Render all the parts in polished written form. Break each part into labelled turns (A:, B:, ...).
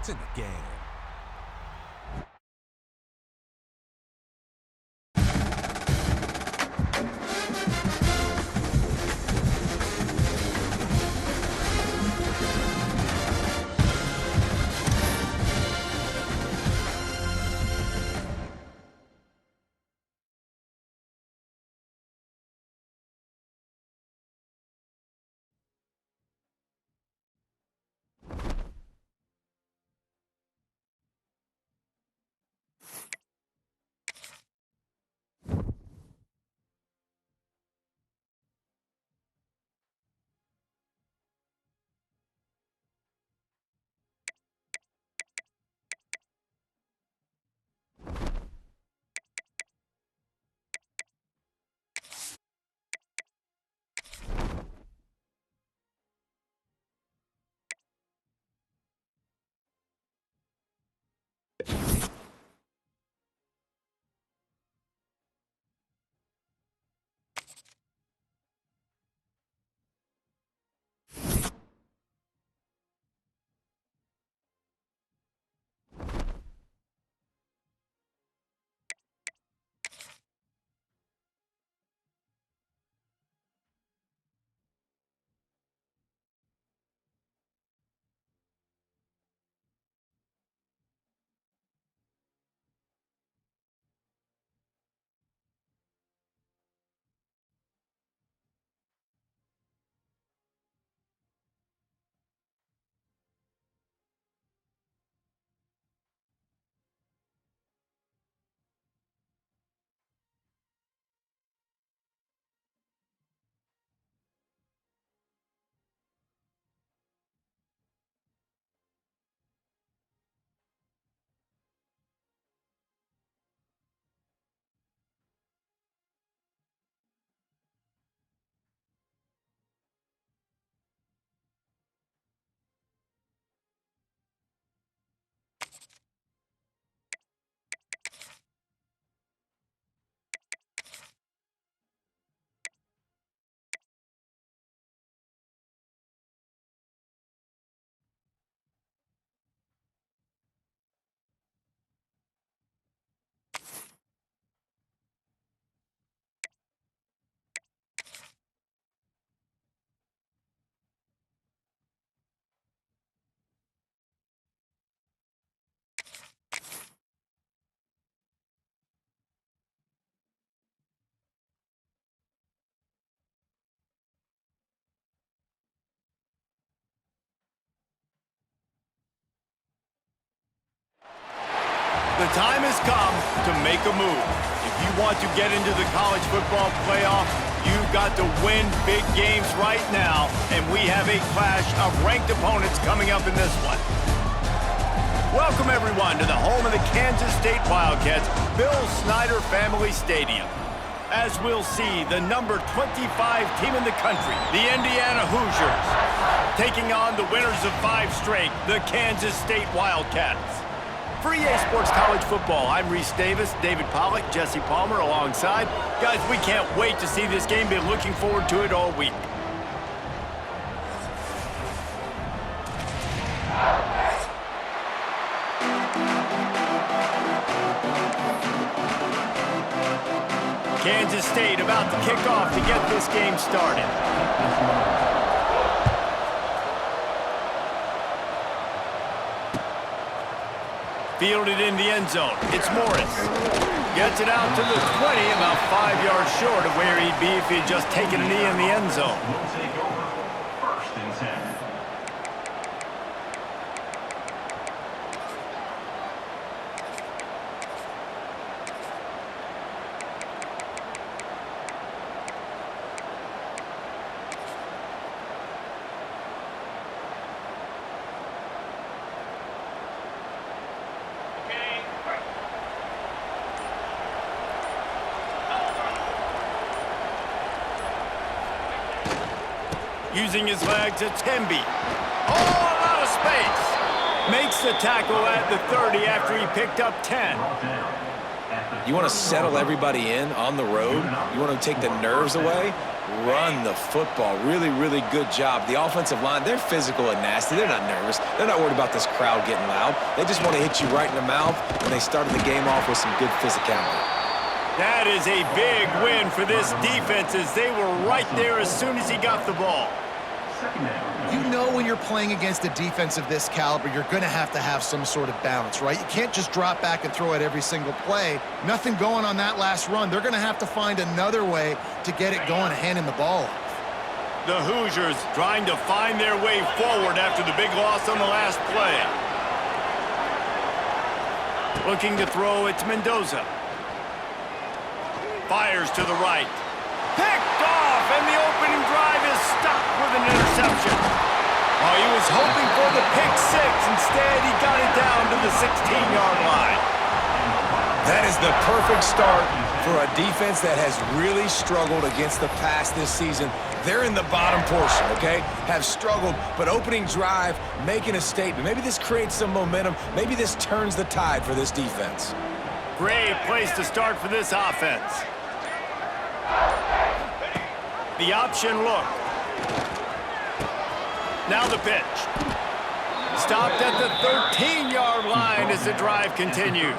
A: It's in the game.
B: The time has come to make a move. If you want to get into the college football playoff, you've got to win big games right now, and we have a clash of ranked opponents coming up in this one. Welcome, everyone, to the home of the Kansas State Wildcats, Bill Snyder Family Stadium. As we'll see, the number 25 team in the country, the Indiana Hoosiers, taking on the winners of 5 straight, the Kansas State Wildcats. For EA Sports College Football, I'm Reese Davis, David Pollack, Jesse Palmer alongside. Guys, we can't wait to see this game. Been looking forward to it all week. Kansas State about to kick off to get this game started. Fielded in the end zone. It's Morris. Gets it out to the 20, about 5 yards short of where he'd be if he'd just taken a knee in the end zone.
C: We'll take over first and 10.
B: Using his leg to Dixon-B. Oh, out of space. Makes the tackle at the 30 after he picked up 10.
A: You want to settle everybody in on the road? You want to take the nerves away? run the football. Really, really good job. The offensive line, they're physical and nasty. They're not nervous. They're not worried about this crowd getting loud. They just want to hit you right in the mouth, and they started the game off with some good physicality.
B: That is a big win for this defense as they were right there as soon as he got the ball.
D: You know when you're playing against a defense of this caliber, you're going to have some sort of balance, right? You can't just drop back and throw it every single play. Nothing going on that last run. They're going to have to find another way to get it going, handing the ball off.
B: The Hoosiers trying to find their way forward after the big loss on the last play. Looking to throw, it's Mendoza. Fires to the right. Picked off, and the opening drive is stopped with an interception. Oh, he was hoping for the pick six. Instead, he got it down to the 16-yard line.
A: That is the perfect start for a defense that has really struggled against the pass this season. They're in the bottom portion, okay? Have struggled, but opening drive, making a statement. Maybe this creates some momentum. Maybe this turns the tide for this defense.
B: Great place to start for this offense. The option look. Now the pitch. Stopped at the 13-yard line as the drive continues.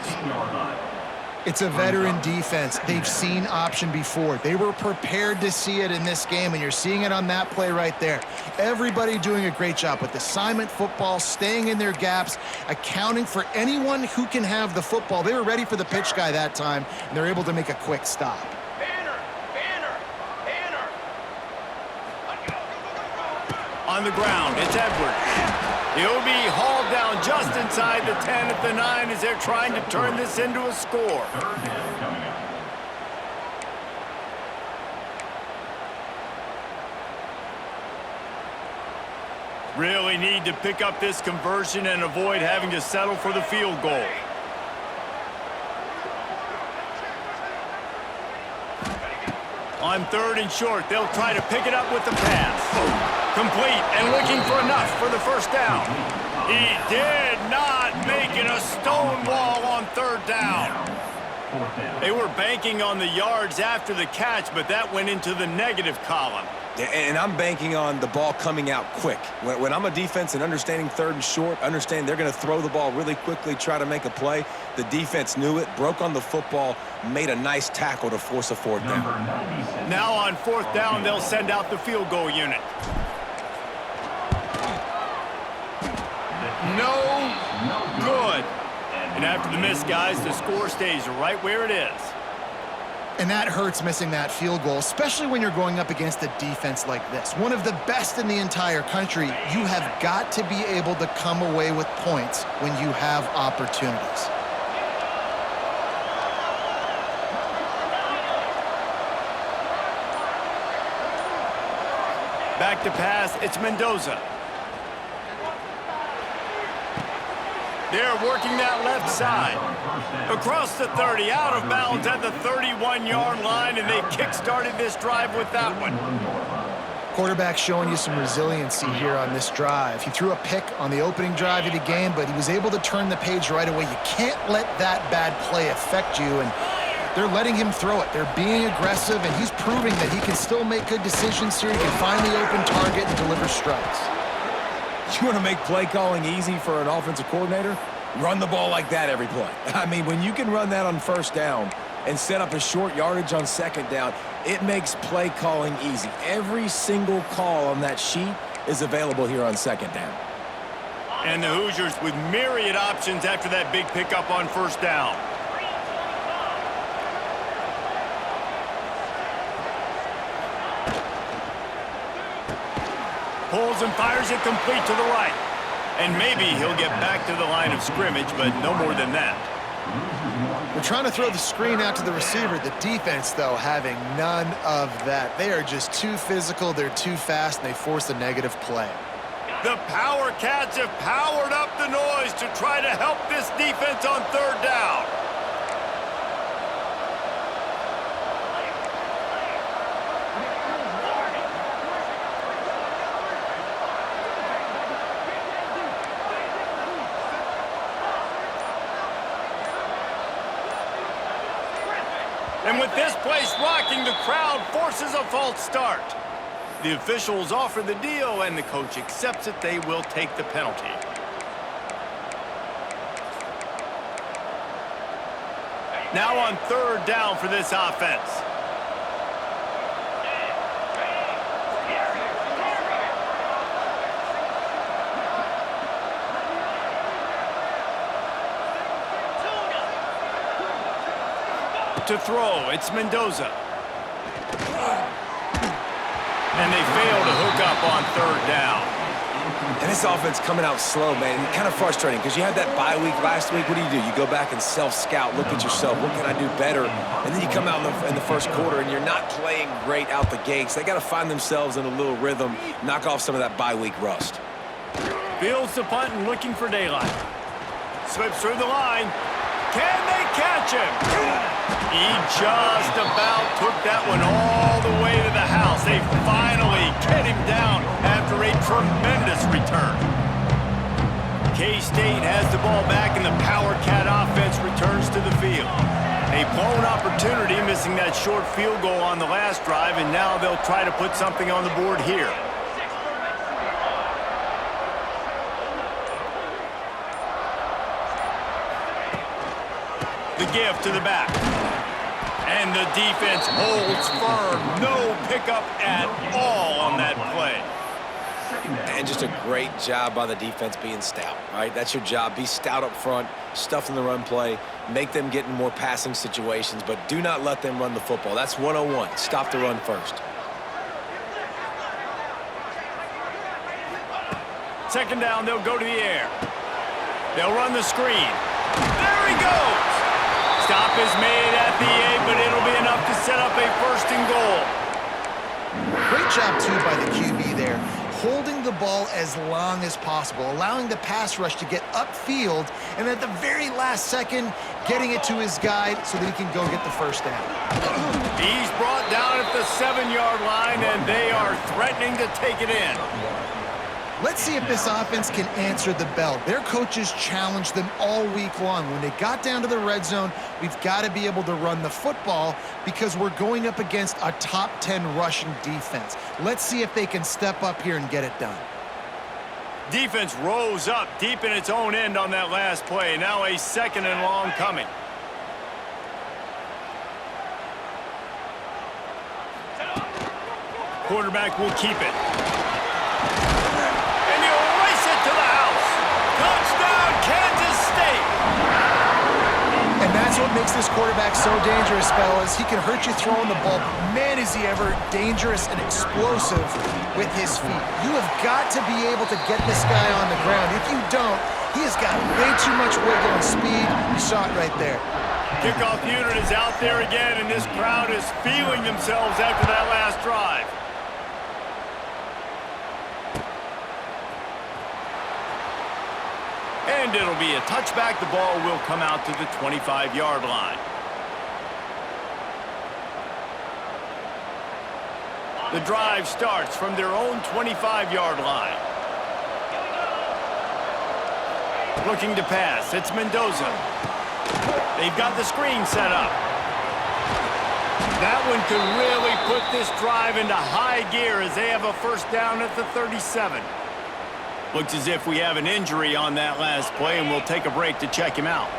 D: It's a veteran defense. They've seen option before. They were prepared to see it in this game, and you're seeing it on that play right there. Everybody doing a great job with assignment football, staying in their gaps, accounting for anyone who can have the football. They were ready for the pitch guy that time, and they're able to make a quick stop.
B: On the ground, it's Edwards. He'll be hauled down just inside the 10 at the 9 as they're trying to turn this into a score. Really need to pick up this conversion and avoid having to settle for the field goal. On 3rd and short, they'll try to pick it up with the pass. Complete and looking for enough for the first down. He did not make it a stone wall on 3rd down. They were banking on the yards after the catch, but that went into the negative column.
A: And I'm banking on the ball coming out quick. When I'm a defense and understanding 3rd and short, understand they're going to throw the ball really quickly, try to make a play. The defense knew it, broke on the football, made a nice tackle to force a 4th down.
B: Now on 4th down, they'll send out the field goal unit. No good. And after the miss, guys, the score stays right where it is.
D: And that hurts, missing that field goal, especially when you're going up against a defense like this. One of the best in the entire country. You have got to be able to come away with points when you have opportunities.
B: Back to pass, it's Mendoza. They're working that left side. Across the 30, out of bounds at the 31-yard line, and they kick-started this drive with that one.
D: Quarterback showing you some resiliency here on this drive. He threw a pick on the opening drive of the game, but he was able to turn the page right away. You can't let that bad play affect you, and they're letting him throw it. They're being aggressive, and he's proving that he can still make good decisions here. He can find the open target and deliver strikes.
A: You want to make play calling easy for an offensive coordinator? Run the ball like that every play. I mean, when you can run that on 1st down and set up a short yardage on 2nd down, it makes play calling easy. Every single call on that sheet is available here on 2nd down.
B: And the Hoosiers with myriad options after that big pickup on 1st down. Pulls and fires it complete to the right. And maybe he'll get back to the line of scrimmage, but no more than that.
D: They're trying to throw the screen out to the receiver. The defense, though, having none of that. They are just too physical, they're too fast, and they force a negative play.
B: The Power Cats have powered up the noise to try to help this defense on 3rd down. And with this place rocking, the crowd forces a false start. The officials offer the deal, and the coach accepts it. They will take the penalty. Now on third down for this offense. To throw, it's Mendoza. And they fail to hook up on third down.
A: And this offense coming out slow, man. Kind of frustrating because you had that bye week last week. What do? You go back and self-scout, look at yourself. What can I do better? And then you come out in the first quarter and you're not playing great out the gates. They got to find themselves in a little rhythm, knock off some of that bye week rust.
B: Fields the punt and looking for daylight. Slips through the line. Can they catch him? He just about took that one all the way to the house. They finally get him down after a tremendous return. K-State has the ball back and the Power Cat offense returns to the field. A blown opportunity, missing that short field goal on the last drive, and now they'll try to put something on the board here. The give to the back. And the defense holds firm. No pickup at all on that play.
A: And just a great job by the defense being stout, right? That's your job. Be stout up front, stuff in the run play, make them get in more passing situations, but do not let them run the football. That's 101. Stop the run first.
B: Second down, they'll go to the air. They'll run the screen. There he goes! Stop is made at the 8, but it'll be enough to set up a first and goal.
D: Great job, too, by the QB there, holding the ball as long as possible, allowing the pass rush to get upfield, and at the very last second, getting it to his guy so that he can go get the first down.
B: He's brought down at the 7-yard line, and they are threatening to take it in.
D: Let's see if this offense can answer the bell. Their coaches challenged them all week long. When they got down to the red zone, we've got to be able to run the football because we're going up against a top 10 rushing defense. Let's see if they can step up here and get it done.
B: Defense rose up deep in its own end on that last play. Now a second and long coming. Quarterback will keep it.
D: That's what makes this quarterback so dangerous, fellas. He can hurt you throwing the ball, but man, is he ever dangerous and explosive with his feet. You have got to be able to get this guy on the ground. If you don't, he has got way too much wiggle and speed. You saw it right there.
B: Kickoff unit is out there again, and this crowd is feeling themselves after that last drive. And it'll be a touchback. The ball will come out to the 25-yard line. The drive starts from their own 25-yard line. Looking to pass. It's Mendoza. They've got the screen set up. That one could really put this drive into high gear as they have a first down at the 37. Looks as if we have an injury on that last play, and we'll take a break to check him out.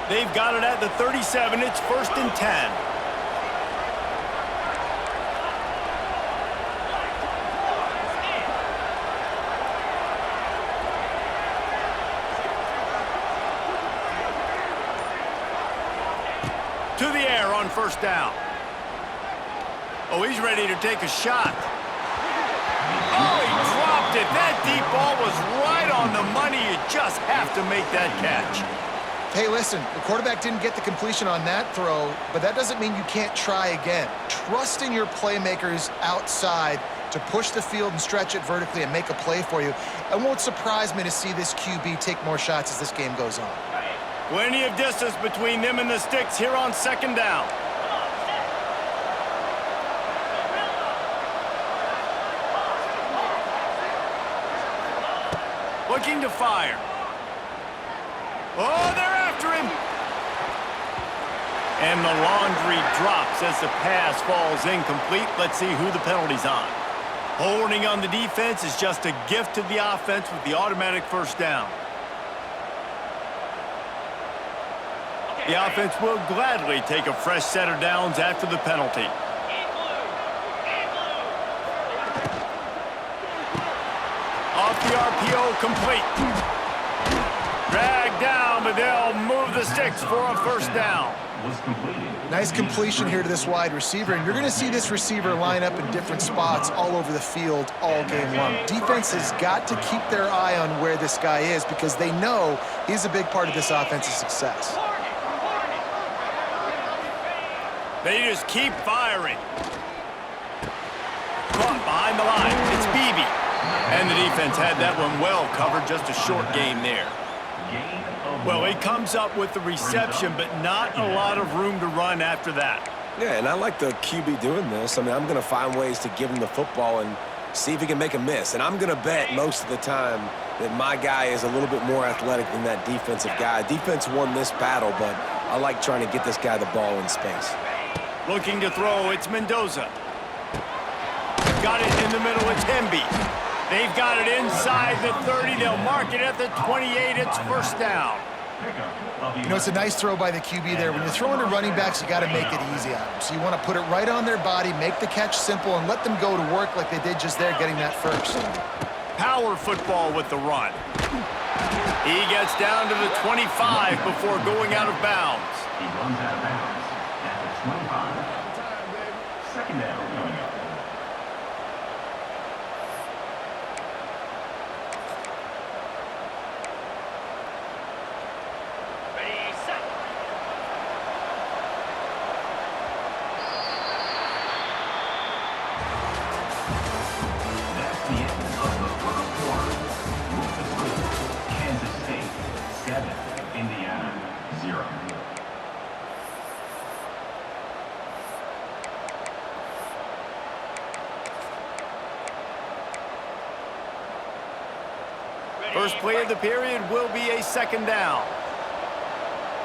B: They've got it at the 37. It's first and 10. To the air on first down. Oh, he's ready to take a shot. Oh, he dropped it. That deep ball was right on the money. You just have to make that catch.
D: Hey, listen, the quarterback didn't get the completion on that throw, but that doesn't mean you can't try again. Trust in your playmakers outside to push the field and stretch it vertically and make a play for you. It won't surprise me to see this QB take more shots as this game goes on.
B: Plenty of distance between them and the sticks here on second down. Looking to fire. Oh, they're after him. And the laundry drops as the pass falls incomplete. Let's see who the penalty's on. Holding on the defense is just a gift to the offense with the automatic first down. The offense will gladly take a fresh set of downs after the penalty. Off the RPO, complete. Dragged down, but they'll move the sticks for a first down.
D: Nice completion here to this wide receiver, and you're going to see this receiver line up in different spots all over the field all game long. Defense has got to keep their eye on where this guy is because they know he's a big part of this offense's success.
B: They just keep firing. Caught behind the line. It's Beebe. And the defense had that one well covered. Just a short game there. Well, he comes up with the reception, but not a lot of room to run after that.
A: Yeah, and I like the QB doing this. I mean, I'm going to find ways to give him the football and see if he can make a miss. And I'm going to bet most of the time that my guy is a little bit more athletic than that defensive guy. Defense won this battle, but I like trying to get this guy the ball in space.
B: Looking to throw, it's Mendoza. Got it in the middle, it's Hemby. They've got it inside the 30. They'll mark it at the 28. It's first down.
D: You know, it's a nice throw by the QB there. When you're throwing to running backs, you got to make it easy on them. So you want to put it right on their body, make the catch simple, and let them go to work like they did just there, getting that first.
B: Power football with the run. He gets down to the 25 before going out of bounds.
C: He runs out of bounds at the 25. Second down coming up.
B: First play of the period will be a second down.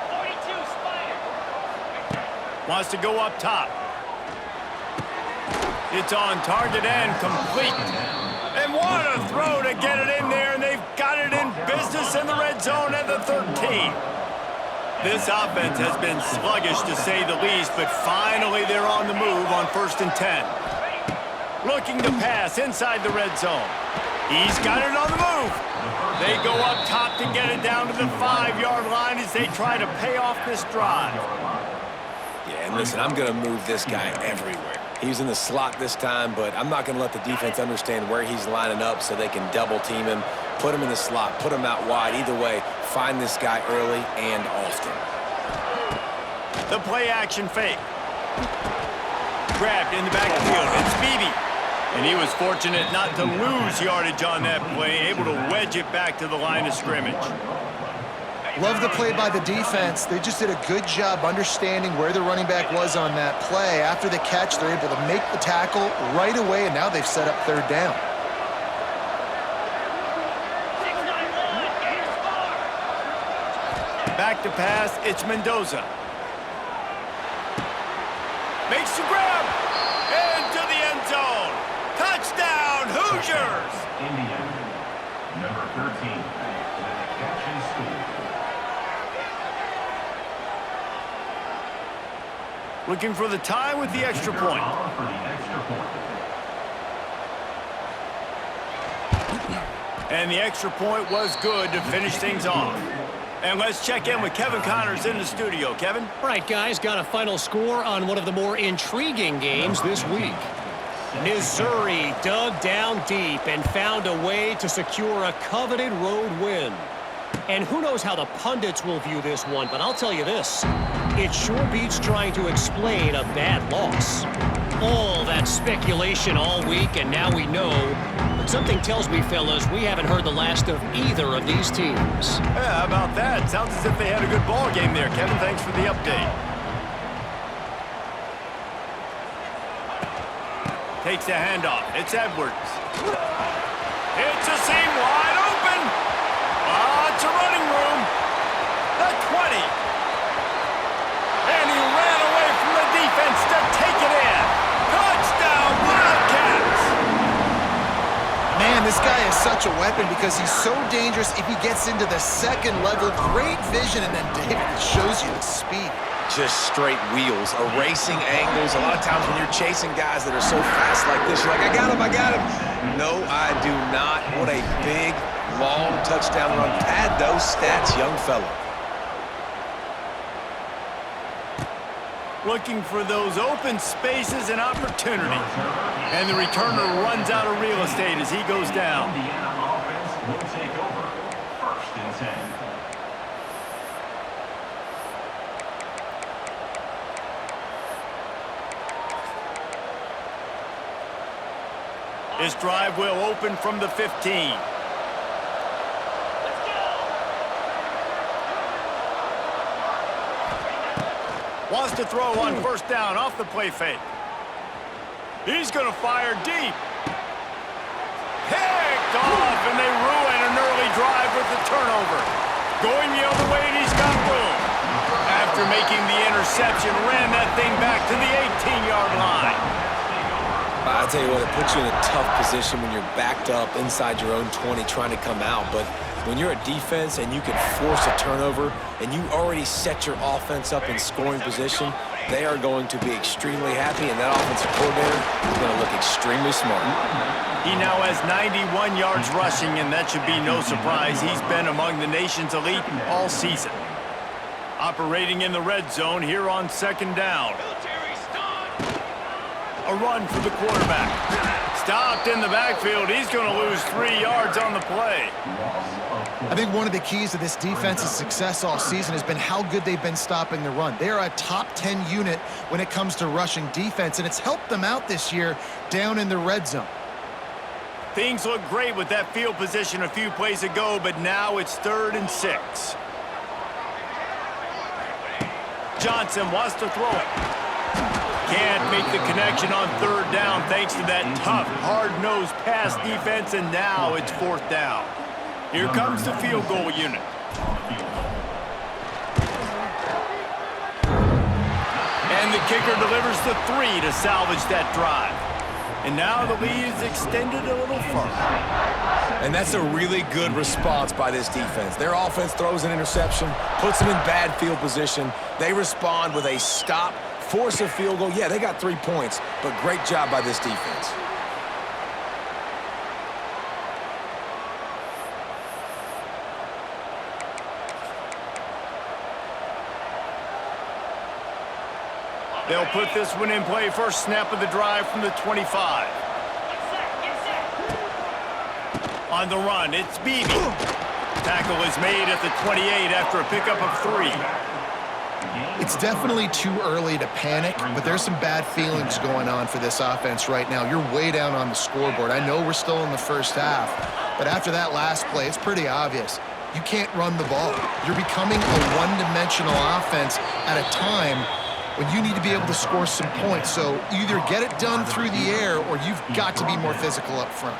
E: 42 Spider.
B: Wants to go up top. It's on target and complete. And what a throw to get it in there, and they've got it in business in the red zone at the 13. This offense has been sluggish to say the least, but finally they're on the move on 1st and 10. Looking to pass inside the red zone. He's got it on the move. They go up top to get it down to the 5-yard line as they try to pay off this drive.
A: Yeah, and listen, I'm going to move this guy everywhere. He's in the slot this time, but I'm not going to let the defense understand where he's lining up so they can double team him, put him in the slot, put him out wide. Either way, find this guy early and often.
B: The play action fake. Grabbed in the backfield. It's Beebe. And he was fortunate not to lose yardage on that play, able to wedge it back to the line of scrimmage.
D: Love the play by the defense. They just did a good job understanding where the running back was on that play. After the catch, they're able to make the tackle right away, and now they've set up third down.
B: Back to pass, it's Mendoza. Makes the grab. Into the end zone. Touchdown, Hoosiers!
C: Indiana, number 13, with a catch and score.
B: Looking for the tie with the extra point.
C: For the extra point.
B: And the extra point was good to finish things off. And let's check in with Kevin Connors in the studio. Kevin?
F: All right, guys, got a final score on one of the more intriguing games this week. Missouri dug down deep and found a way to secure a coveted road win. And who knows how the pundits will view this one, but I'll tell you this. It sure beats trying to explain a bad loss. All that speculation all week, and now we know. But something tells me, fellas, we haven't heard the last of either of these teams.
B: Yeah, how about that? Sounds as if they had a good ball game there. Kevin, thanks for the update. Takes the handoff. It's Edwards. It's a seam wide open. It's a running room. The 20. And he ran
D: this guy is such a weapon because he's so dangerous if he gets into the second level. Great vision, and then David shows you the speed.
A: Just straight wheels, erasing angles. A lot of times when you're chasing guys that are so fast like this, you're like, I got him. No, I do not. What a big, long touchdown run. Pad those stats, young fella.
B: Looking for those open spaces and opportunity. And the returner runs out of real estate as he goes down.
C: Indiana offense will take over. 1st and 10.
B: This drive will open from the 15. Wants to throw on 1st down off the play fake. He's going to fire deep. Picked off, and they ruin an early drive with the turnover. Going the other way, and he's got room. After making the interception, ran that thing back to the 18-yard line.
A: I'll tell you what, it puts you in a tough position when you're backed up inside your own 20 trying to come out. But when you're a defense and you can force a turnover and you already set your offense up in scoring position, they are going to be extremely happy, and that offensive coordinator is going to look extremely smart.
B: He now has 91 yards rushing, and that should be no surprise. He's been among the nation's elite all season. Operating in the red zone here on 2nd down. A run for the quarterback. Stopped in the backfield. He's going to lose 3 yards on the play.
D: I think one of the keys to this defense's success all season has been how good they've been stopping the run. They are a top 10 unit when it comes to rushing defense, and it's helped them out this year down in the red zone.
B: Things look great with that field position a few plays ago, but now it's 3rd and 6. Johnson wants to throw it. Can't make the connection on 3rd down thanks to that tough, hard-nosed pass defense, and now it's 4th down. Here comes the field goal unit. And the kicker delivers the 3 to salvage that drive. And now the lead is extended a little further.
A: And that's a really good response by this defense. Their offense throws an interception, puts them in bad field position. They respond with a stop, force a field goal. Yeah, they got 3 points, but great job by this defense.
B: They'll put this one in play. First snap of the drive from the 25. On the run, it's Beebe. Tackle is made at the 28 after a pickup of 3.
D: It's definitely too early to panic, but there's some bad feelings going on for this offense right now. You're way down on the scoreboard. I know we're still in the first half, but after that last play, it's pretty obvious. You can't run the ball. You're becoming a one-dimensional offense at a time when you need to be able to score some points. So either get it done through the air or you've got to be more physical up front.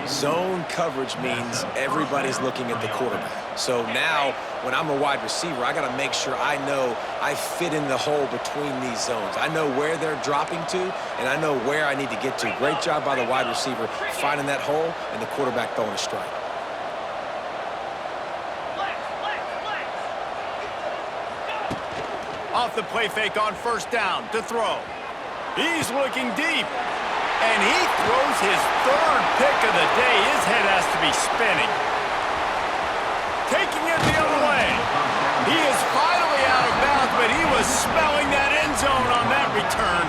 A: Zone coverage means everybody's looking at the quarterback. So now, when I'm a wide receiver, I got to make sure I know I fit in the hole between these zones. I know where they're dropping to, and I know where I need to get to. Great job by the wide receiver finding that hole and the quarterback throwing a strike.
B: Off the play fake on 1st down to throw. He's looking deep. And he throws his 3rd pick of the day. His head has to be spinning. Taking it the other way. He is finally out of bounds, but he was smelling that end zone on that return.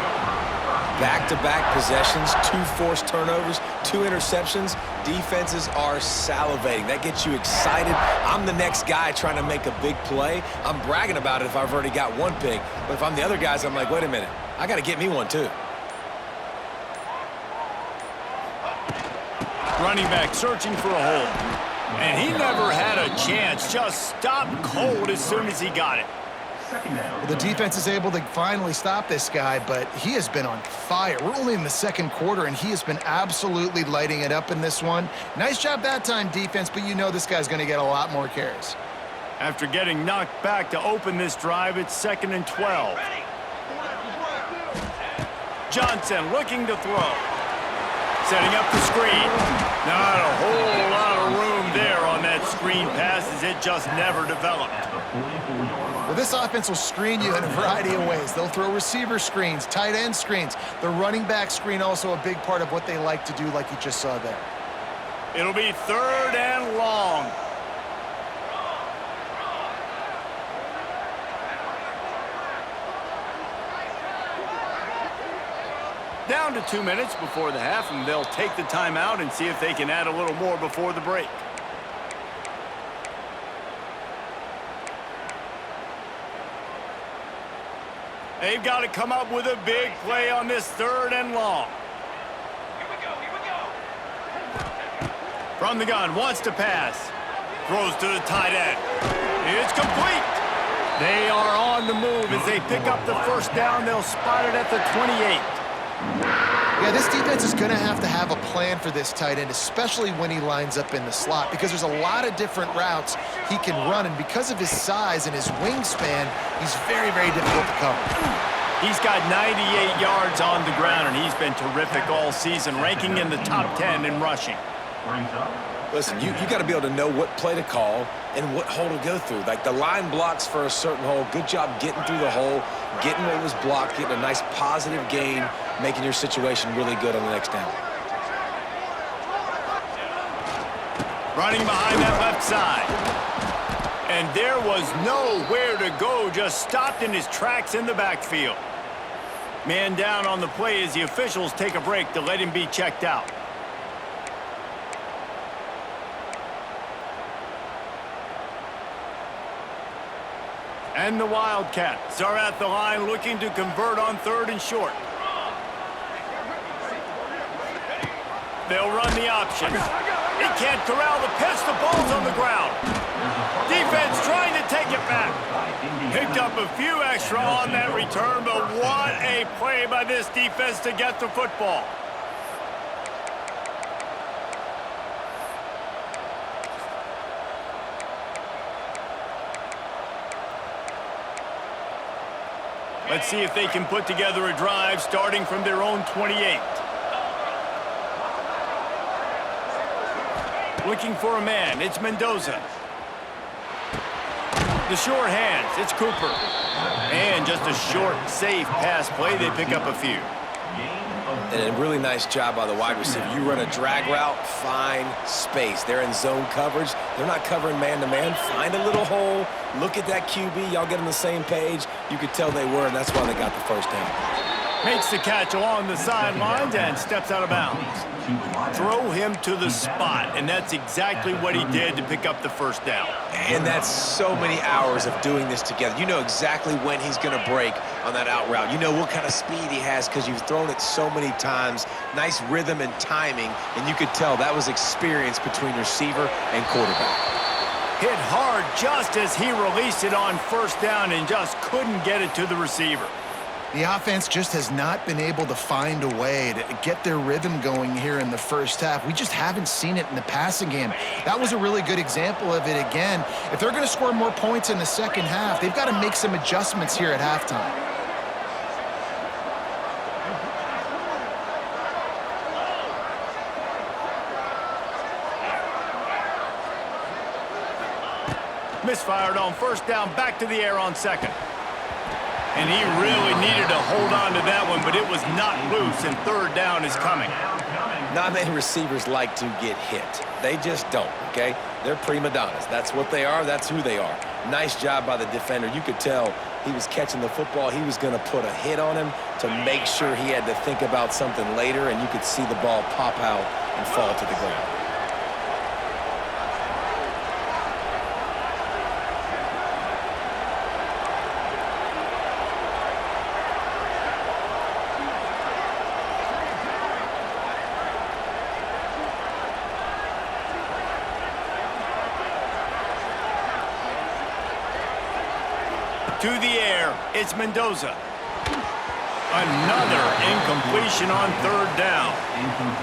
A: Back-to-back possessions, 2 forced turnovers, 2 interceptions. Defenses are salivating. That gets you excited. I'm the next guy trying to make a big play. I'm bragging about it if I've already got 1 pick. But if I'm the other guys, I'm like, wait a minute. I got to get me 1 too.
B: Running back searching for a hole. And he never had a chance. Just stopped cold as soon as he got it.
D: Well, the defense is able to finally stop this guy, but he has been on fire. We're only in the 2nd quarter, and he has been absolutely lighting it up in this one. Nice job that time, defense, but you know this guy's going to get a lot more carries.
B: After getting knocked back to open this drive, it's 2nd and 12. Johnson looking to throw. Setting up the screen. Not just never developed.
C: At the 44-yard line.
D: Well, this offense will screen you in a variety of ways. They'll throw receiver screens, tight end screens. The running back screen also a big part of what they like to do, like you just saw there.
B: It'll be 3rd and long. Down to 2 minutes before the half, and they'll take the timeout and see if they can add a little more before the break. They've got to come up with a big play on this 3rd and long.
E: Here we go.
B: From the gun, wants to pass. Throws to the tight end. It's complete. They are on the move as they pick up the first down. They'll spot it at the 28.
D: Yeah, this defense is going to have a plan for this tight end, especially when he lines up in the slot, because there's a lot of different routes he can run, and because of his size and his wingspan, he's very, very difficult to cover.
B: He's got 98 yards on the ground, and he's been terrific all season, ranking in the top 10 in rushing.
C: Brings up.
A: Listen, you got to be able to know what play to call and what hole to go through. Like the line blocks for a certain hole. Good job getting through the hole, getting what was blocked, getting a nice positive gain, making your situation really good on the next down.
B: Running behind that left side. And there was nowhere to go, just stopped in his tracks in the backfield. Man down on the play as the officials take a break to let him be checked out. And the Wildcats are at the line looking to convert on 3rd and short. They'll run the option. He can't corral the pitch. The ball's on the ground. Defense trying to take it back. Picked up a few extra on that return, but what a play by this defense to get the football. Let's see if they can put together a drive starting from their own 28. Looking for a man, it's Mendoza. The short hands, it's Cooper. And just a short, safe pass play, they pick up a few.
A: And a really nice job by the wide receiver. You run a drag route, find space. They're in zone coverage. They're not covering man-to-man. Find a little hole. Look at that QB. Y'all get on the same page. You could tell they were, and that's why they got the first down.
B: Makes the catch along the sidelines and steps out of bounds. Throw him to the spot, and that's exactly what he did to pick up the first down.
A: And that's so many hours of doing this together. You know exactly when he's going to break on that out route. You know what kind of speed he has because you've thrown it so many times. Nice rhythm and timing, and you could tell that was experience between receiver and quarterback.
B: Hit hard just as he released it on first down and just couldn't get it to the receiver.
D: The offense just has not been able to find a way to get their rhythm going here in the first half. We just haven't seen it in the passing game. That was a really good example of it again. If they're going to score more points in the second half, they've got to make some adjustments here at halftime.
B: Misfired on first down, back to the air on second. And he really needed to hold on to that one, but it was not loose, and third down is coming.
A: Not many receivers like to get hit. They just don't, okay? They're prima donnas. That's what they are. That's who they are. Nice job by the defender. You could tell he was catching the football. He was going to put a hit on him to make sure he had to think about something later, and you could see the ball pop out and fall to the ground.
B: To the air, it's Mendoza. Another incompletion on third down.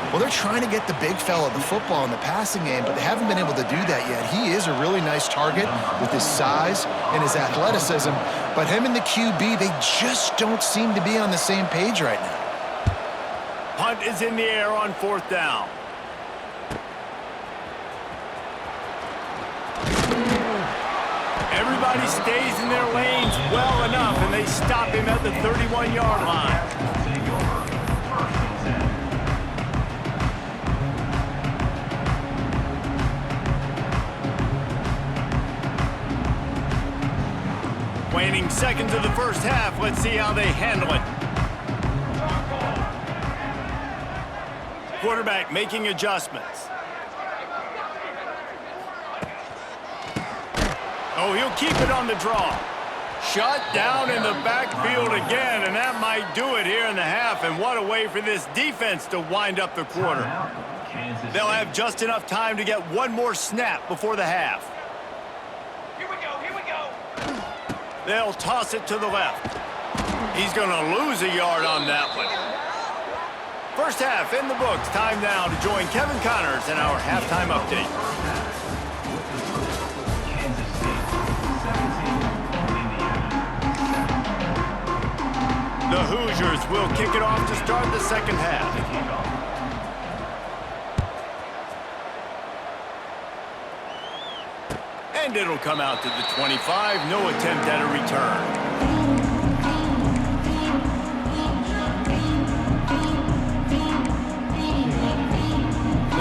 D: Well, they're trying to get the big fella the football in the passing game, but they haven't been able to do that yet. He is a really nice target with his size and his athleticism, but him and the QB, they just don't seem to be on the same page right now.
B: Punt is in the air on fourth down. Everybody stays in their lanes well enough, and they stop him at the 31-yard line.
C: Take over. First and 10.
B: Waning seconds of the first half. Let's see how they handle it. Quarterback making adjustments. Oh, he'll keep it on the draw. Shut down in the backfield again, and that might do it here in the half. And what a way for this defense to wind up the quarter. They'll have just enough time to get one more snap before the half.
E: Here we go, here we go.
B: They'll toss it to the left. He's going to lose a yard on that one. First half in the books. Time now to join Kevin Connors in our halftime update. The Hoosiers will kick it off to start the second half. And it'll come out to the 25. No attempt at a return.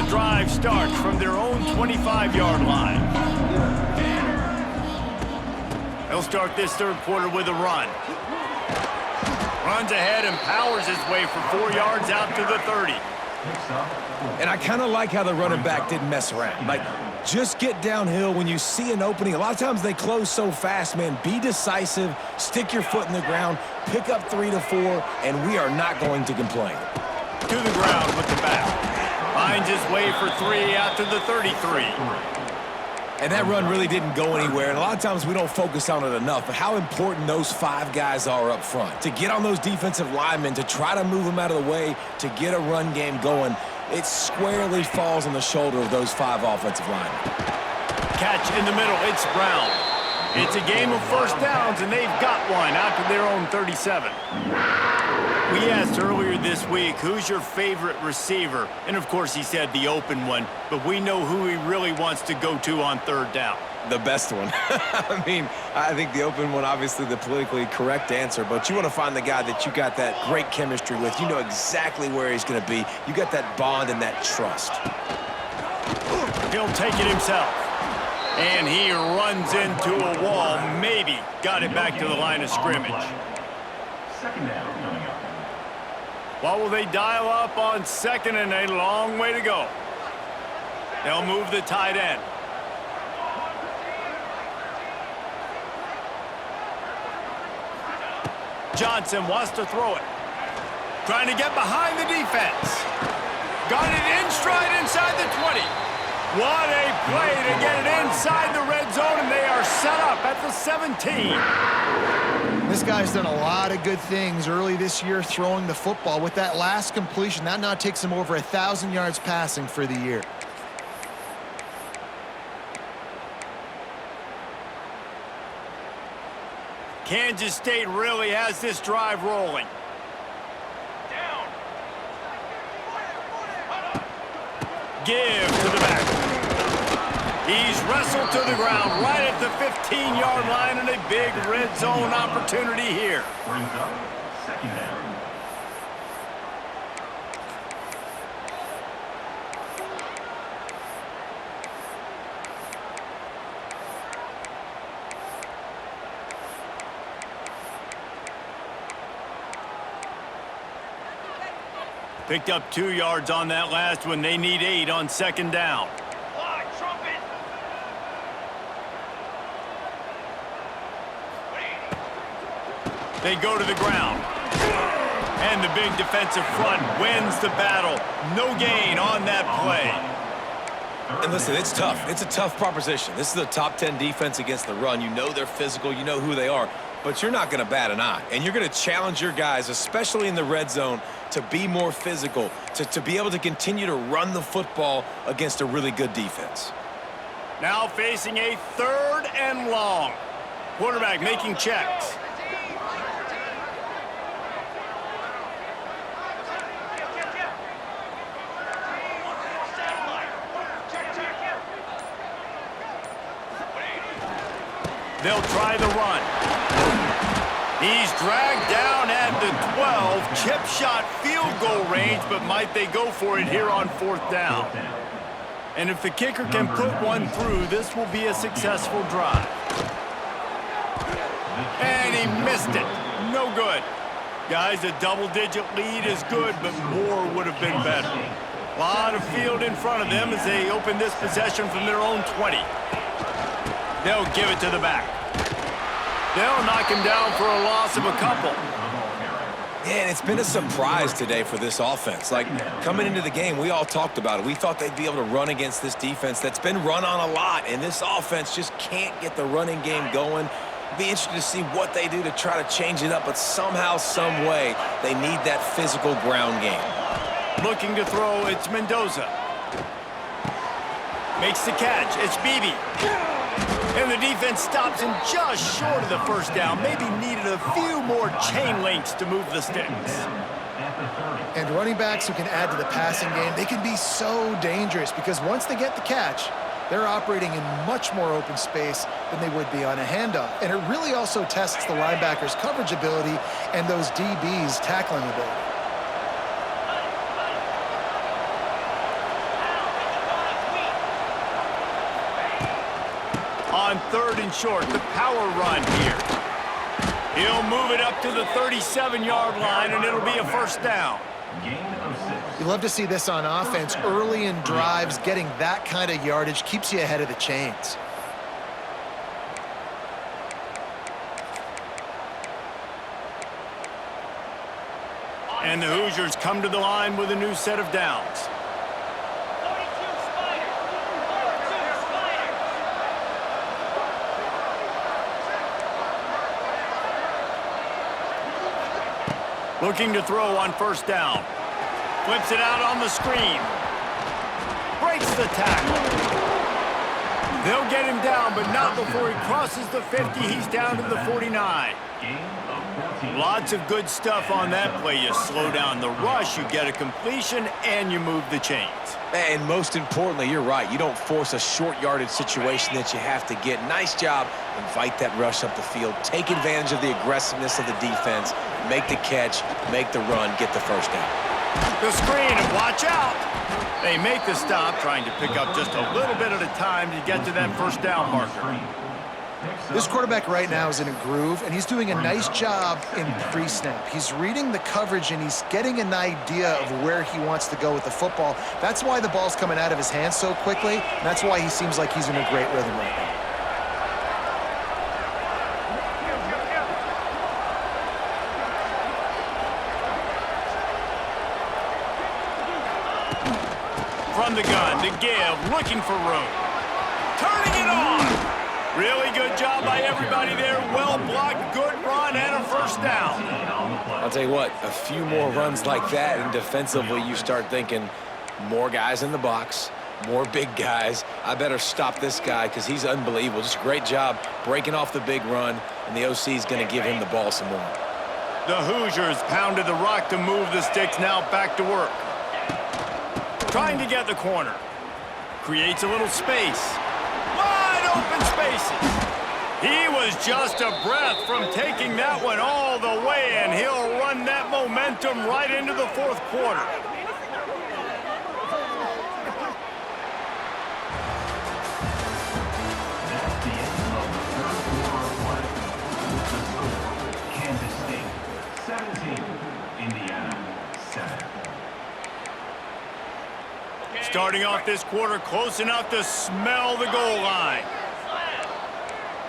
B: The drive starts from their own 25-yard line. They'll start this third quarter with a run. Runs ahead and powers his way for 4 yards out to the 30.
A: And I kind of like how the running back didn't mess around. Like, just get downhill when you see an opening. A lot of times they close so fast, man. Be decisive, stick your foot in the ground, pick up 3 to 4, and we are not going to complain.
B: To the ground with the back. Finds his way for 3 out to the 33.
A: And that run really didn't go anywhere. And a lot of times we don't focus on it enough, but how important those 5 guys are up front. To get on those defensive linemen, to try to move them out of the way, to get a run game going, it squarely falls on the shoulder of those 5 offensive linemen.
B: Catch in the middle. It's Brown. It's a game of first downs, and they've got one out to their own 37. We asked earlier this week, who's your favorite receiver? And, of course, he said the open one, but we know who he really wants to go to on third down.
A: The best one. I mean, I think the open one, obviously the politically correct answer, but you want to find the guy that you got that great chemistry with. You know exactly where he's going to be. You got that bond and that trust.
B: He'll take it himself. And he runs into a wall. Maybe got it back to the line of scrimmage.
C: Second down coming up.
B: What will they dial up on second, and a long way to go? They'll move the tight end. Johnson wants to throw it. Trying to get behind the defense. Got it in stride inside the 20. What a play to get it inside the red zone, and they are set up at the 17.
D: This guy's done a lot of good things early this year throwing the football. With that last completion, that now takes him over 1,000 yards passing for the year.
B: Kansas State really has this drive rolling.
E: Down.
B: Give to the back. He's wrestled to the ground right at the 15-yard line, and a big red zone opportunity here.
C: Brings up second down.
B: Picked up 2 yards on that last one. They need 8 on second down.
E: Line, trumpet.
B: They go to the ground. And the big defensive front wins the battle. No gain on that play.
A: And listen, it's tough. It's a tough proposition. This is a top 10 defense against the run. You know they're physical. You know who they are. But you're not going to bat an eye. And you're going to challenge your guys, especially in the red zone, to be more physical, to be able to continue to run the football against a really good defense.
B: Now facing a 3rd and long. Quarterback making checks. They'll try the run. He's dragged down at the 12. Chip shot field goal range, but might they go for it here on 4th down? And if the kicker can put one through, this will be a successful drive. And he missed it. No good. Guys, a double-digit lead is good, but more would have been better. A lot of field in front of them as they open this possession from their own 20. They'll give it to the back. They'll knock him down for a loss of a couple.
A: Yeah, and it's been a surprise today for this offense. Like, coming into the game, we all talked about it. We thought they'd be able to run against this defense that's been run on a lot, and this offense just can't get the running game going. Be interested to see what they do to try to change it up, but somehow, some way, they need that physical ground game.
B: Looking to throw, it's Mendoza. Makes the catch, it's Beebe. And the defense stops him just short of the first down. Maybe needed a few more chain links to move the sticks.
D: And running backs who can add to the passing game, they can be so dangerous because once they get the catch, they're operating in much more open space than they would be on a handoff. And it really also tests the linebackers' coverage ability and those DBs' tackling ability.
B: On 3rd and short, the power run here. He'll move it up to the 37-yard line, and it'll be a 1st down.
D: You love to see this on offense. Early in drives, getting that kind of yardage keeps you ahead of the chains.
B: And the Hoosiers come to the line with a new set of downs. Looking to throw on 1st down. Flips it out on the screen. Breaks the tackle. They'll get him down, but not before he crosses the 50. He's down to the 49. Lots of good stuff on that play. You slow down the rush, you get a completion, and you move the chains.
A: And most importantly, you're right. You don't force a short yardage situation that you have to get. Nice job. Invite that rush up the field. Take advantage of the aggressiveness of the defense. Make the catch, make the run, get the 1st down.
B: The screen, and watch out. They make the stop, trying to pick up just a little bit at a time to get to that 1st down marker.
D: This quarterback right now is in a groove, and he's doing a nice job in pre-snap. He's reading the coverage, and he's getting an idea of where he wants to go with the football. That's why the ball's coming out of his hands so quickly, and that's why he seems like he's in a great rhythm right now.
B: From the gun to give, looking for room. Turning it on. Really good job by everybody there. Well blocked, good run, and a 1st down.
A: I'll tell you what, a few more runs like that, and defensively you start thinking more guys in the box, more big guys. I better stop this guy because he's unbelievable. Just a great job breaking off the big run, and the OC is going to give him the ball some more.
B: The Hoosiers pounded the rock to move the sticks, now back to work. Trying to get the corner. Creates a little space. Wide open spaces. He was just a breath from taking that one all the way, and he'll run that momentum right into the 4th quarter.
C: That's the end of the 3rd quarter of play. The score, Kansas State 17, Indiana 7.
B: Starting off this quarter close enough to smell the goal line.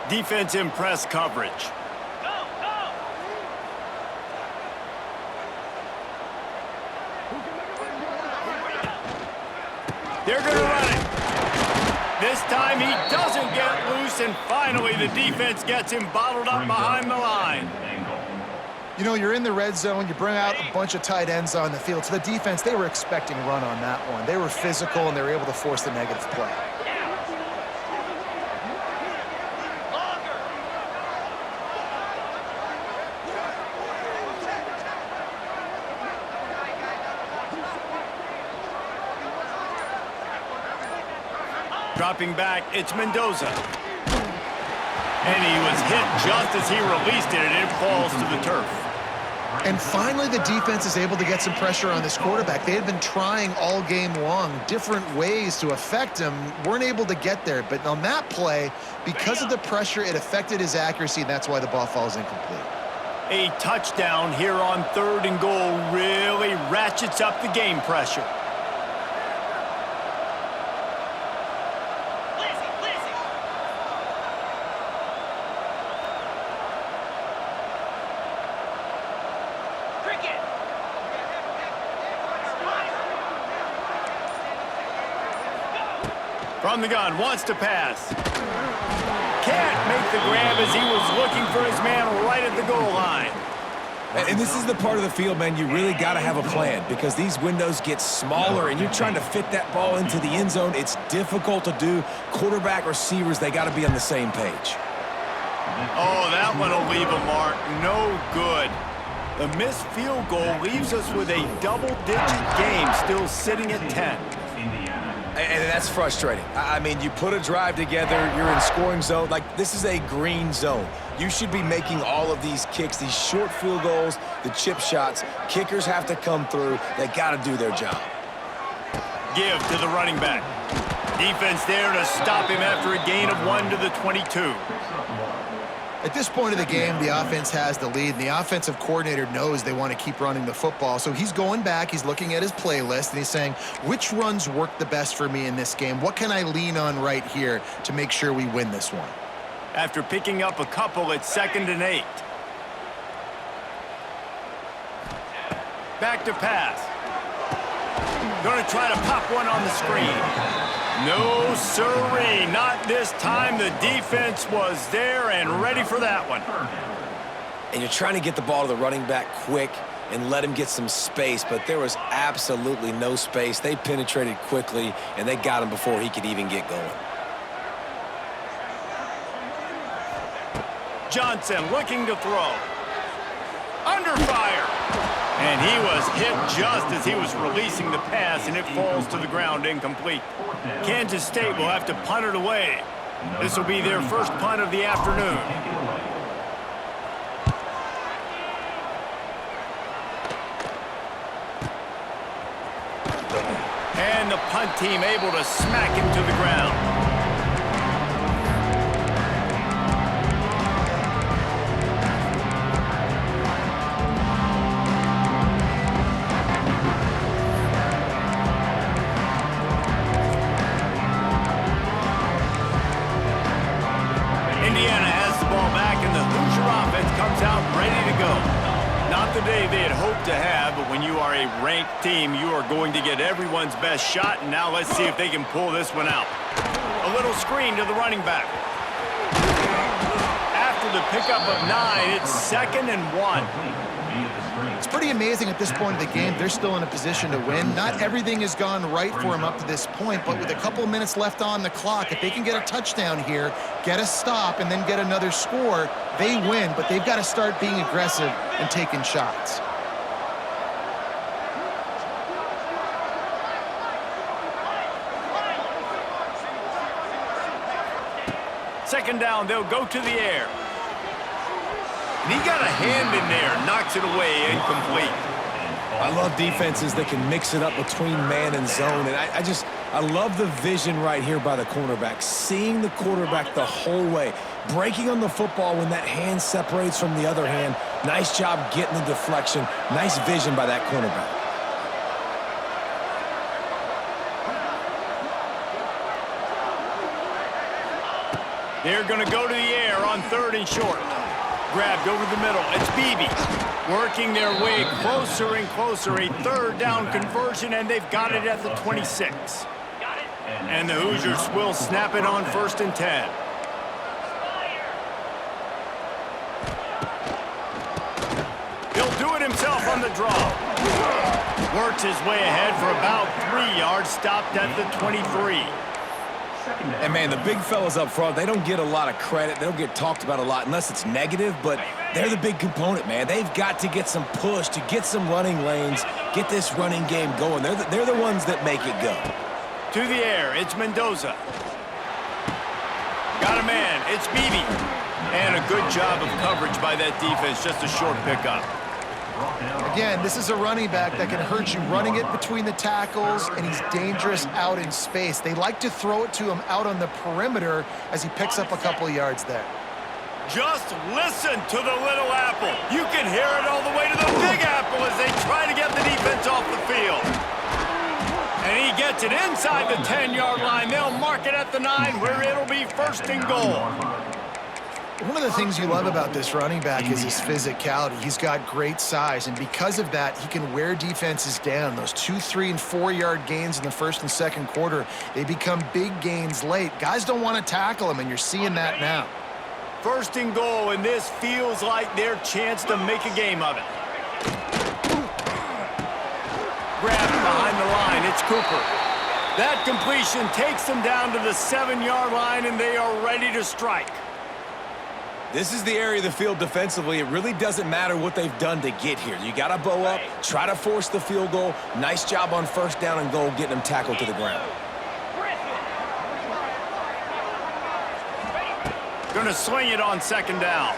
B: Defense in press coverage. They're going to run it. This time he doesn't get loose, and finally the defense gets him bottled up behind the line.
D: You know, you're in the red zone, you bring out a bunch of tight ends on the field. So the defense, they were expecting run on that one. They were physical, and they were able to force the negative play.
B: Dropping back, it's Mendoza. And he was hit just as he released it, and it falls to the turf.
D: And finally, the defense is able to get some pressure on this quarterback. They had been trying all game long different ways to affect him, weren't able to get there. But on that play, because of the pressure, it affected his accuracy, and that's why the ball falls incomplete.
B: A touchdown here on 3rd and goal really ratchets up the game pressure. From the gun, wants to pass. Can't make the grab as he was looking for his man right at the goal line.
A: And this is the part of the field, man, you really got to have a plan because these windows get smaller and you're trying to fit that ball into the end zone. It's difficult to do. Quarterback, receivers, they got to be on the same page.
B: Oh, that one will leave a mark. No good. The missed field goal leaves us with a double-digit game still sitting at 10.
A: And that's frustrating. I mean, you put a drive together, you're in scoring zone. Like, this is a green zone. You should be making all of these kicks, these short field goals, the chip shots. Kickers have to come through. They got to do their job.
B: Give to the running back. Defense there to stop him after a gain of 1 to the 22.
D: At this point of the game, the offense has the lead, and the offensive coordinator knows they want to keep running the football. So he's going back, he's looking at his playlist, and he's saying, which runs work the best for me in this game? What can I lean on right here to make sure we win this one?
B: After picking up a couple, it's 2nd and 8. Back to pass. Going to try to pop one on the screen. No, sirree, not this time. The defense was there and ready for that one.
A: And you're trying to get the ball to the running back quick and let him get some space, but there was absolutely no space. They penetrated quickly, and they got him before he could even get going.
B: Johnson looking to throw. Under fire. And he was hit just as he was releasing the pass, and it falls to the ground incomplete. Kansas State will have to punt it away. This will be their first punt of the afternoon. And the punt team able to smack him to the ground. The day they had hoped to have, but when you are a ranked team, you are going to get everyone's best shot, and now let's see if they can pull this one out. A little screen to the running back. After the pickup of 9, it's 2nd and 1.
D: It's pretty amazing at this point of the game. They're still in a position to win. Not everything has gone right for them up to this point, but with a couple of minutes left on the clock, if they can get a touchdown here, get a stop, and then get another score, they win, but they've got to start being aggressive and taking shots.
B: Second down, they'll go to the air. And he got a hand in there, knocks it away, incomplete.
A: I love defenses that can mix it up between man and zone, and I love the vision right here by the cornerback, seeing the quarterback the whole way, breaking on the football when that hand separates from the other hand. Nice job getting the deflection. Nice vision by that cornerback.
B: They're going to go to the air on 3rd and short. Grabbed over the middle. It's Beebe working their way closer and closer. A 3rd down conversion, and they've got it at the 26. And the Hoosiers will snap it on 1st and 10. He'll do it himself on the draw. Works his way ahead for about 3 yards, stopped at the 23.
A: And, man, the big fellas up front, they don't get a lot of credit. They don't get talked about a lot unless it's negative, but they're the big component, man. They've got to get some push, to get some running lanes, get this running game going. They're the ones that make it go.
B: To the air, it's Mendoza. Got a man, it's Beebe. And a good job of coverage by that defense, just a short pickup.
D: Again, this is a running back that can hurt you running it between the tackles, and he's dangerous out in space. They like to throw it to him out on the perimeter as he picks up a couple of yards there.
B: Just listen to the little apple. You can hear it all the way to the big apple as they try to get the defense off the field. And he gets it inside the 10-yard line. They'll mark it at the 9 where it'll be first and goal.
D: One of the things you love about this running back is his physicality. He's got great size, and because of that, he can wear defenses down. Those 2, 3, and 4-yard gains in the first and second quarter, they become big gains late. Guys don't want to tackle him, and you're seeing that now.
B: First and goal, and this feels like their chance to make a game of it. Grabbed behind the line, it's Cooper. That completion takes them down to the 7-yard line, and they are ready to strike.
A: This is the area of the field defensively. It really doesn't matter what they've done to get here. You got to bow up, try to force the field goal. Nice job on first down and goal, getting them tackled to the ground.
B: Gonna swing it on second down.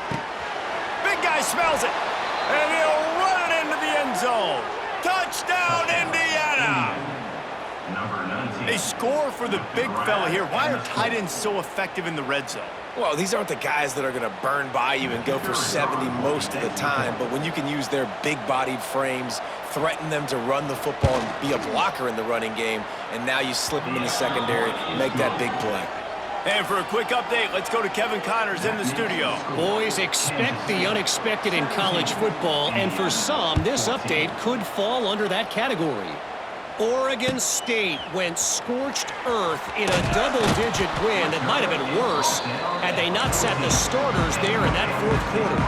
B: Big guy smells it, and he'll run it into the end zone. Touchdown, Indiana!
C: Number 19.
B: They score for the big fella here. Why are tight ends so effective in the red zone?
A: Well, these aren't the guys that are going to burn by you and go for 70 most of the time, but when you can use their big-bodied frames, threaten them to run the football and be a blocker in the running game, and now you slip them in the secondary, make that big play.
B: And for a quick update, let's go to Kevin Connors in the studio.
F: Boys, expect the unexpected in college football, and for some, this update could fall under that category. Oregon State went scorched earth in a double-digit win that might have been worse had they not sat the starters there in that fourth quarter.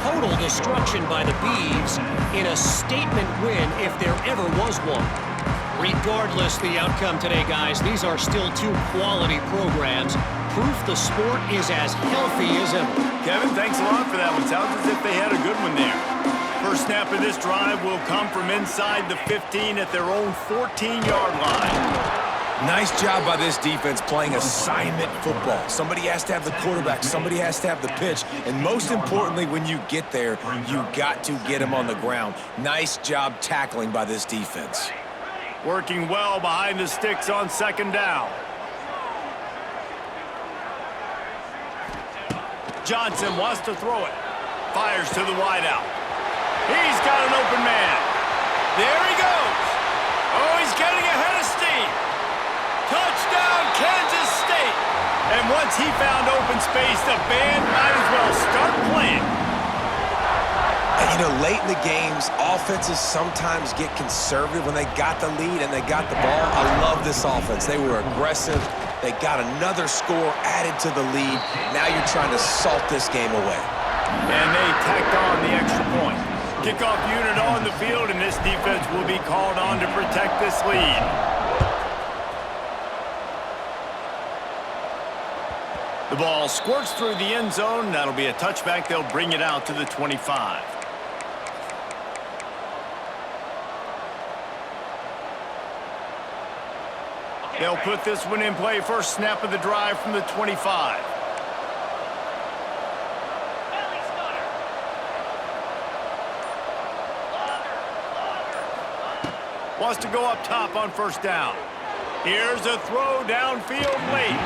F: Total destruction by the Beavs in a statement win if there ever was one. Regardless the outcome today, guys, these are still two quality programs. Proof the sport is as healthy as ever.
B: Kevin, thanks a lot for that one. Sounds as if they had a good one there. First snap of this drive will come from inside the 15 at their own 14-yard line.
A: Nice job by this defense playing assignment football. Somebody has to have the quarterback, somebody has to have the pitch, and most importantly, when you get there, you got to get him on the ground. Nice job tackling by this defense.
B: Working well behind the sticks on second down. Johnson wants to throw it. Fires to the wideout. He's got an open man. There he goes. Oh, he's getting ahead of steam. Touchdown, Kansas State. And once he found open space, the band might as well start playing.
A: And, you know, late in the games, offenses sometimes get conservative when they got the lead and they got the ball. I love this offense. They were aggressive. They got another score added to the lead. Now you're trying to salt this game away.
B: And they tacked on the extra point. Kickoff unit on the field, and this defense will be called on to protect this lead. The ball squirts through the end zone. That'll be a touchback. They'll bring it out to the 25. They'll put this one in play. First snap of the drive from the 25. Wants to go up top on first down. Here's a throw downfield late.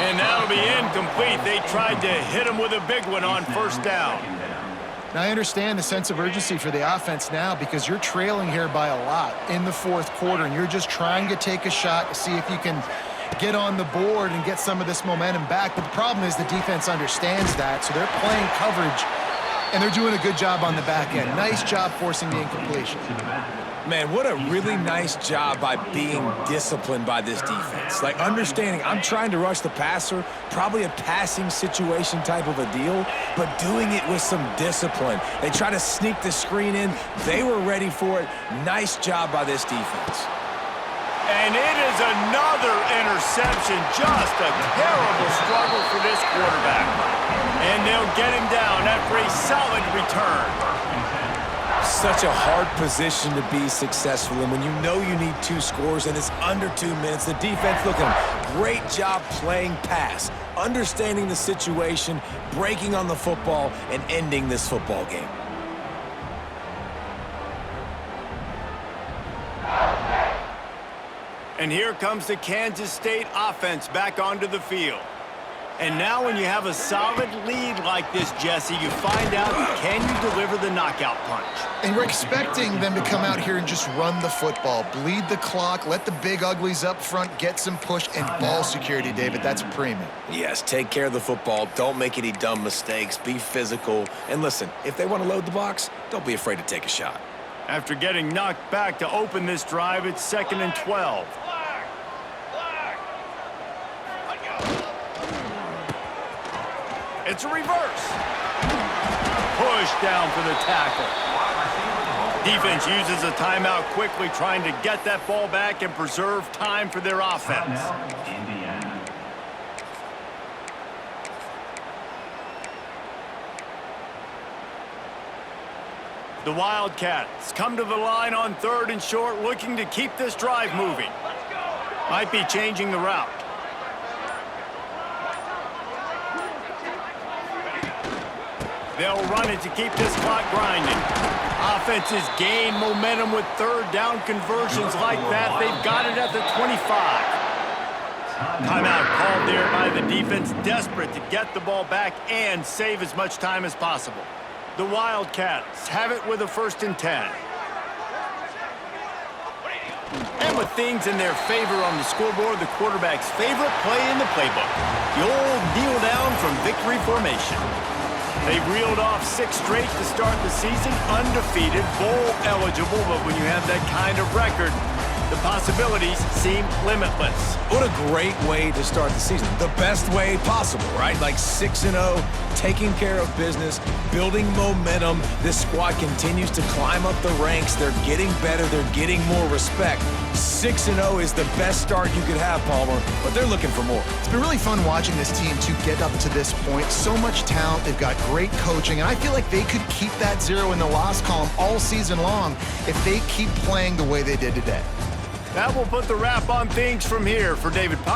B: And that'll be incomplete. They tried to hit him with a big one on first down.
D: Now, I understand the sense of urgency for the offense now because you're trailing here by a lot in the fourth quarter, and you're just trying to take a shot to see if you can get on the board and get some of this momentum back. But the problem is the defense understands that, so they're playing coverage, and they're doing a good job on the back end. Nice job forcing the incompletion.
A: Man, what a really nice job by being disciplined by this defense. Like, understanding I'm trying to rush the passer, probably a passing situation type of a deal, but doing it with some discipline. They try to sneak the screen in. They were ready for it. Nice job by this defense.
B: And it is another interception. Just a terrible struggle for this quarterback. And they'll get him down after a solid return.
A: Such a hard position to be successful in when you know you need 2 scores and it's under 2 minutes. The defense, look at them, great job playing pass, understanding the situation, breaking on the football, and ending this football game.
B: And here comes the Kansas State offense back onto the field. And now when you have a solid lead like this, Jesse, you find out, can you deliver the knockout punch?
D: And we're expecting them to come out here and just run the football, bleed the clock, let the big uglies up front get some push and ball security, David. That's a premium.
A: Yes, take care of the football. Don't make any dumb mistakes. Be physical. And listen, if they want to load the box, don't be afraid to take a shot.
B: After getting knocked back to open this drive, it's 2nd and 12.
E: Flag! Flag! Let go!
B: It's a reverse. Push down for the tackle. Defense uses a timeout quickly, trying to get that ball back and preserve time for their offense.
C: Timeout, Indiana.
B: The Wildcats come to the line on 3rd and short, looking to keep this drive moving.
E: Let's go!
B: Might be changing the route. They'll run it to keep this clock grinding. Offenses gain momentum with 3rd down conversions like that. They've got it at the 25. Timeout called there by the defense, desperate to get the ball back and save as much time as possible. The Wildcats have it with a 1st and 10. And with things in their favor on the scoreboard, the quarterback's favorite play in the playbook, the old kneel down from victory formation. They reeled off 6 straight to start the season, undefeated, bowl eligible, but when you have that kind of record, the possibilities seem limitless.
A: What a great way to start the season. The best way possible, right? Like 6-0, taking care of business, building momentum. This squad continues to climb up the ranks. They're getting better. They're getting more respect. 6-0 is the best start you could have, Palmer, but they're looking for more.
D: It's been really fun watching this team to get up to this point. So much talent. They've got great coaching, and I feel like they could keep that 0 in the loss column all season long if they keep playing the way they did today.
B: That will put the wrap on things from here. For David Powell.